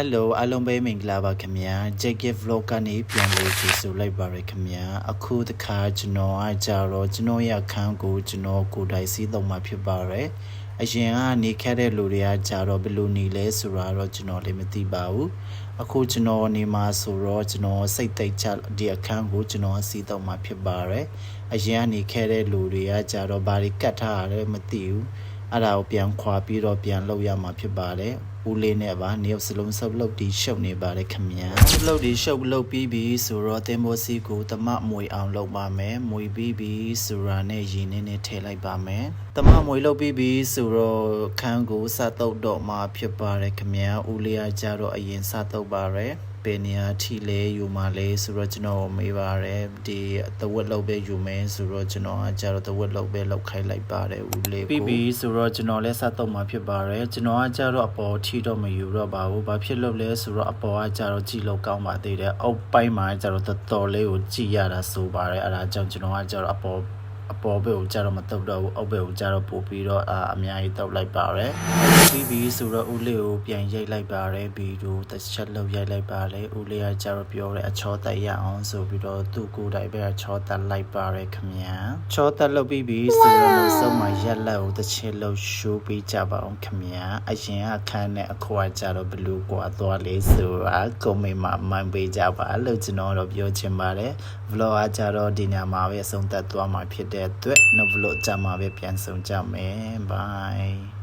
Hello အားလုံးပဲမင်္ဂလာပါခင်ဗျာ JK Vlog ကနေပြန်လို့ကြိုဆိုလိုက်ပါရခင်ဗျာအခုတခါကျွန်တော်အားကြတော့ကျွန်တော်ရအခန်းကိုကျွန်တော်ကိုယ်တိုင်စီးတော့မှာဖြစ်ပါရယ်အရင်ကနေခဲ့တဲ့လူတွေကကြတော့ဘယ်လိုနေလဲဆိုတာတော့ကျွန်တော်လည်းမသိပါဘူးအခုကျွန်တော်နေမှာဆိုတော့ကျွန်တော်စိတ်သိပ်ချဒီအခန်းကိုကျွန်တော်စီးတော့မှာဖြစ်ပါရယ်အရင်ကနေခဲ့တဲ့လူတွေကကြတော့ဘာတွေကတ်ထားရတယ်မသိဘူးအဲ့ဒါကိုပြန်ခွာပြီးတော့ပြန်လောက်ရမှာဖြစ်ပါတယ်ဦးလေးနဲ့ပါနေစလုံးဆုပ်လုပ်ဒီရှုပ်နေပါတယ်ခင်ဗျာဆုပ်လုပ်ဒီရှုပ်လုပ်ပြီးပြီဆိုတော့တင်မိုးစီကိုတမမွေအောင်လုပ်ပါမယ်မွေပြီးပြီဆိုတာနဲ့ရင်းနဲ့ထည့်လိုက်ပါမယ်တမမွေလုပ်ပြီးပြီဆိုတော့ခန်းကိုစတုပ်တော့မှာဖြစ်ပါတယ်ခင်ဗျာဦးလေးကကြတော့အရင်စတုပ်ပါရယ်ပင်ညာထီလဲယူมาလဲဆိုတော့ကျွန်တော်မေးပါရယ်ဒီတဝက်လောက်ပဲယူမယ်ဆိုတော့ကျွန်တော်ကကြတော့တဝက်လောက်ပဲလောက်ခိုင်းလိုက်ပါတယ်ဦးလေးကိုပြီးပြီဆိုတော့ကျွန်တော်လည်းစတော့မှာဖြစ်ပါရယ်ကျွန်တော်ကကြတော့အပေါ်ထီတော့မယူတော့ပါဘူးဘာဖြစ်လို့လဲဆိုတော့အပေါ်ကကြတော့ကြည့်လို့ကောင်းပါသေးတယ်အောက်ပိုင်းမှာကြတော့တော်တော်လေးကိုကြည့်ရတာဆိုပါရယ်အဲ့ဒါကြောင့်ကျွန်တော်ကကြတော့အပေါ်ဘက်ကိုကြတော့မတုတ်တော့ဘူးအောက်ဘက်ကိုကြတော့ပို့ပြီးတော့အများကြီးတုတ်လိုက်ပါရယ်ပြီးပြီဆိုတော့ဦးလေးကိုပြန်ရိတ်လိုက်ပါရယ်ပြီးတော့တစ်ချက်လောက်ရိုက်လိုက်ပါလေဦးလေးကကြတော့ပြောတယ်အချောတက်ရအောင်ဆိုပြီးတော့သူ့ကိုယ်တိုင်ပဲအချောတက်လိုက်ပါရယ်ခင်ဗျာချောတက်လုပ်ပြီးပြီဆိုတော့နောက်ဆုံးမှရက်လက်ကိုတစ်ချက်လောက်ရှိုးပေးကြပါအောင်ခင်ဗျာအရင်အခန်းနဲ့အခွာကြတော့ဘလူးကွာသွားလေးဆိုတာကွန်မန့်မှာမှန်ပေးကြပါလို့ကျွန်တော်တော့ပြောချင်ပါတယ် vlog ကကြတော့ဒီညမှာပဲအဆုံးသတ်သွားမှာဖြစ်တဲ့အတွက်နောက် vlog ကြမှာပဲပြန်ဆောင်ကြမယ် bye